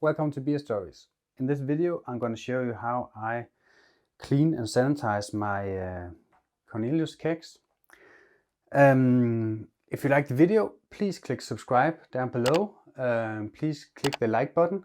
Welcome to Beerstories. In this video I'm going to show you how I clean and sanitize my Cornelius kegs. If you like the video, please click subscribe down below. Please click the like button.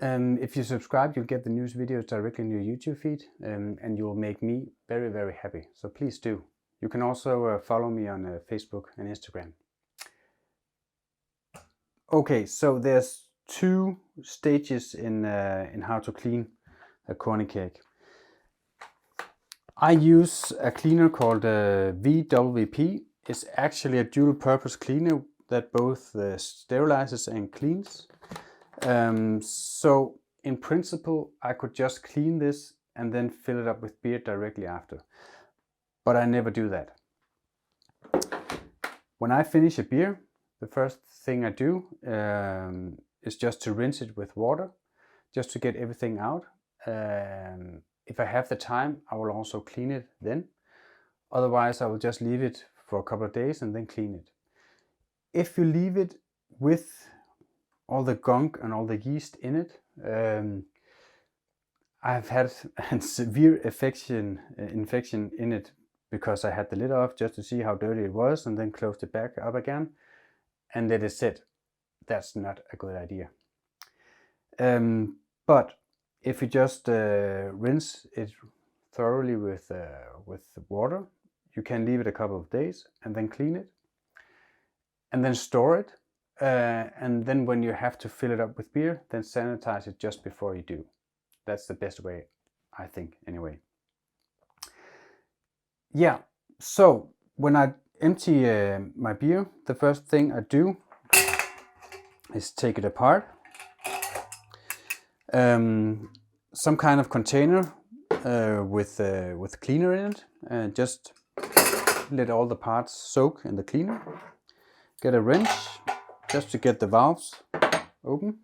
If you subscribe, you'll get the news videos directly in your YouTube feed, and you'll make me very, very happy. So please do. You can also follow me on Facebook and Instagram. Okay, so there's two stages in how to clean a Corny keg. I use a cleaner called VWP. It's actually a dual purpose cleaner that both sterilizes and cleans. So in principle I could just clean this and then fill it up with beer directly after. But I never do that. When I finish a beer, the first thing I do is just to rinse it with water, just to get everything out. If I have the time, I will also clean it then. Otherwise, I will just leave it for a couple of days and then clean it. If you leave it with all the gunk and all the yeast in it, I've had a severe infection in it because I had the lid off just to see how dirty it was and then closed it back up again and let it sit. That's not a good idea. But if you just rinse it thoroughly with water, you can leave it a couple of days and then clean it and then store it. And then when you have to fill it up with beer, then sanitize it just before you do. That's the best way, I think, anyway. Yeah, so when I empty my beer, the first thing I do is take it apart. Some kind of container with cleaner in it, and just let all the parts soak in the cleaner. Get a wrench just to get the valves open.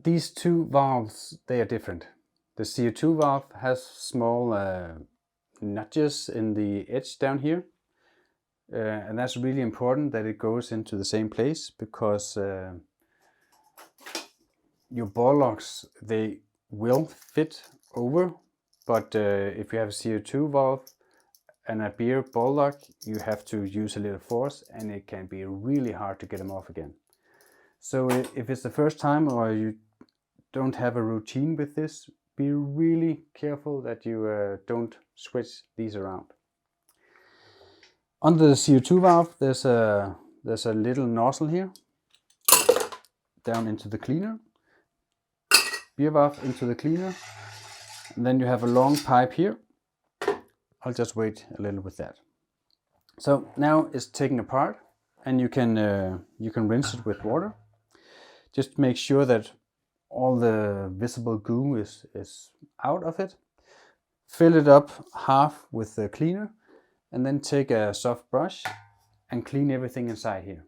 These two valves, they are different. The CO2 valve has small notches in the edge down here. And that's really important that it goes into the same place, because your ball locks, they will fit over, but if you have a CO2 valve and a beer ball lock, you have to use a little force and it can be really hard to get them off again. So if it's the first time or you don't have a routine with this, be really careful that you don't switch these around. Under the CO2 valve, there's a little nozzle here, down into the cleaner, beer valve into the cleaner, and then you have a long pipe here. I'll just wait a little with that. So now it's taken apart, and you can rinse it with water. Just make sure that all the visible goo is out of it. Fill it up half with the cleaner, and then take a soft brush and clean everything inside here.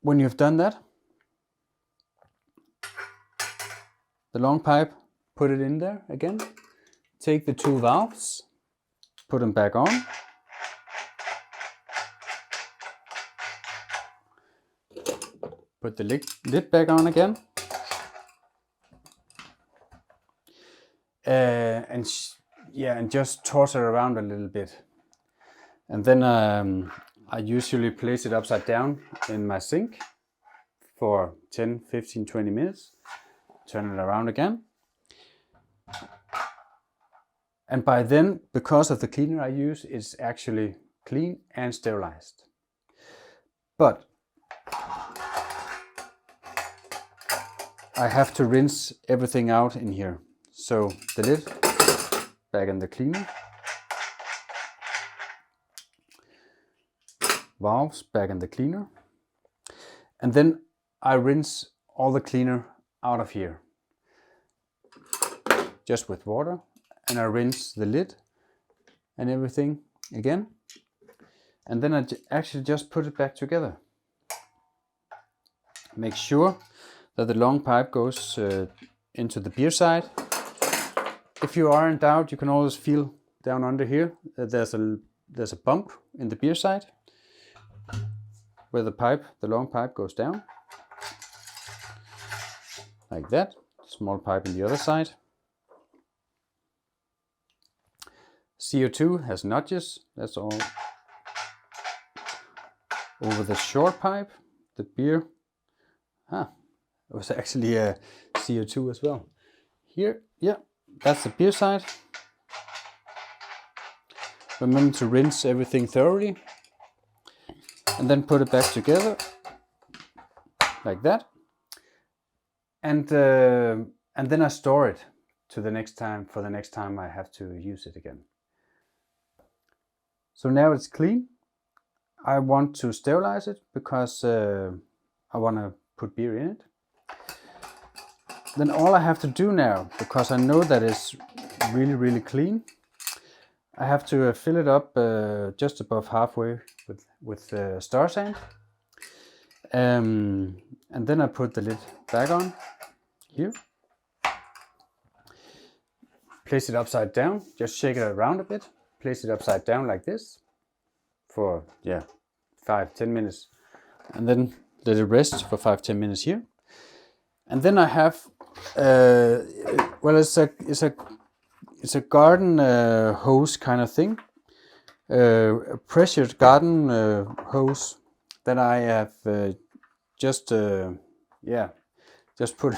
When you've done that, the long pipe, put it in there again. Take the two valves, put them back on. Put the lid back on again. And just toss it around a little bit. And then I usually place it upside down in my sink for 10, 15, 20 minutes. Turn it around again. And by then, because of the cleaner I use, it's actually clean and sterilized. But I have to rinse everything out in here. So the lid back in the cleaner, valves back in the cleaner, and then I rinse all the cleaner out of here just with water, and I rinse the lid and everything again, and then I actually just put it back together. Make sure that the long pipe goes into the beer side. If you are in doubt, you can always feel down under here, there's a bump in the beer side where the long pipe goes down, like that. Small pipe in the other side. CO2 has notches, that's all. Over the short pipe, the beer, it was actually a CO2 as well. Here, yeah, that's the beer side. Remember to rinse everything thoroughly and then put it back together like that. And then I store it to the next time, for the next time I have to use it again. So now it's clean. I want to sterilize it because I want to put beer in it. Then all I have to do now, because I know that it's really, really clean, I have to fill it up just above halfway with star sand. And then I put the lid back on here. Place it upside down, just shake it around a bit. Place it upside down like this for 5-10 minutes. And then let it rest for 5-10 minutes here. And then I have, it's a garden hose kind of thing. A pressured garden hose that I have just put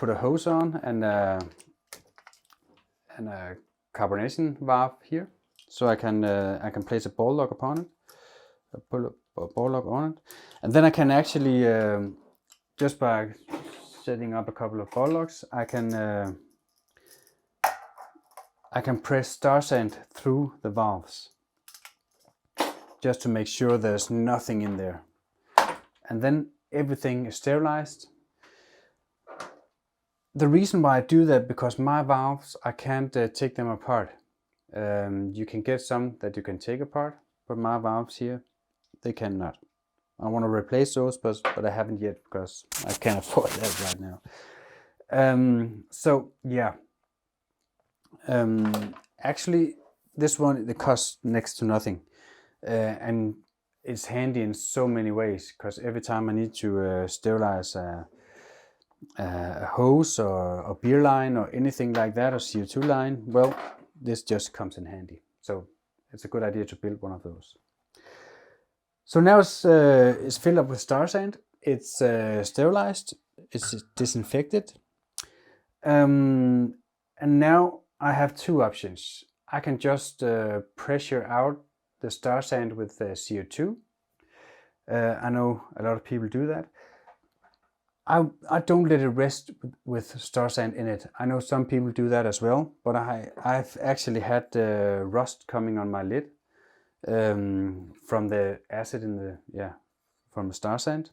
a hose on and a carbonation valve here, so I can place a ball lock upon it, pull a ball lock on it, and then I can actually just by setting up a couple of ball locks, I can press star sand through the valves just to make sure there's nothing in there, and then everything is sterilized. The reason why I do that, because my valves, I can't take them apart. You can get some that you can take apart, but my valves here, they cannot. I want to replace those, but I haven't yet because I can't afford that right now. Actually, this one, it costs next to nothing. And it's handy in so many ways, because every time I need to sterilize a hose or a beer line or anything like that, or CO2 line, well, this just comes in handy. So it's a good idea to build one of those. So now it's filled up with star sand. It's sterilized. It's disinfected. And now I have two options. I can just pressure out the star sand with CO2. I know a lot of people do that. I don't let it rest with star sand in it. I know some people do that as well, but I've actually had rust coming on my lid from the acid from the star sand.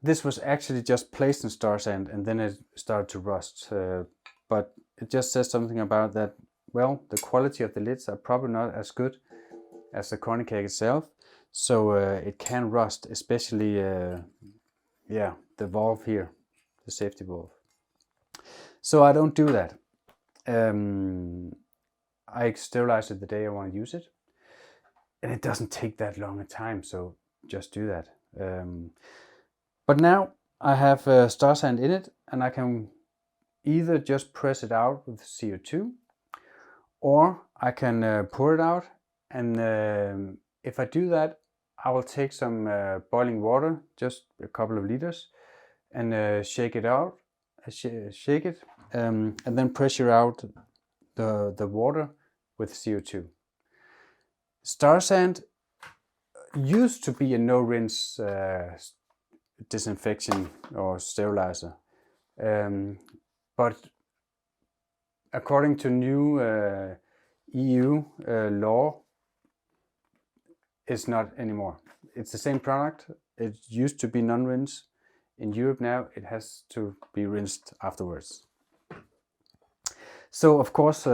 This was actually just placed in star sand and then it started to rust. But it just says something about that, well, the quality of the lids are probably not as good as the Corny keg itself. So it can rust, especially the valve here, the safety valve. So I don't do that. I sterilize it the day I want to use it, and it doesn't take that long a time. So just do that. But now I have star sand in it, and I can either just press it out with CO2, or I can pour it out. And if I do that, I will take some boiling water, just a couple of liters, and shake it out, and then pressure out the water with CO2. Star sand used to be a no-rinse disinfection or sterilizer, but according to new EU law, it's not anymore. It's the same product. It used to be non-rinse. In Europe now, it has to be rinsed afterwards. So of course,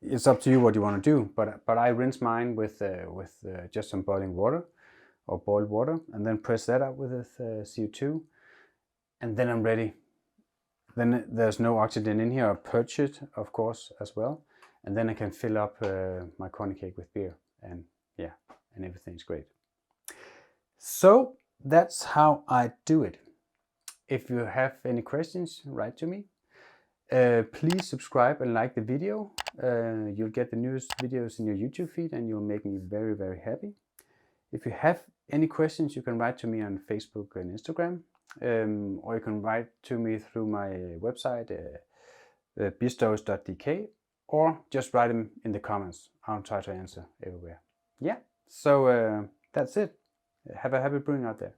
it's up to you what you want to do. But I rinse mine with just some boiling water or boiled water, and then press that up with CO2, and then I'm ready then there's no oxygen in here. I purge it, of course, as well. And then I can fill up my corny cake with beer. And yeah, and everything's great. So that's how I do it. If you have any questions, write to me. Please subscribe and like the video. You'll get the newest videos in your YouTube feed and you'll make me very, very happy. If you have any questions, you can write to me on Facebook and Instagram. Or you can write to me through my website, beerstories.dk, or just write them in the comments. I'll try to answer everywhere. Yeah, so that's it. Have a happy brewing out there.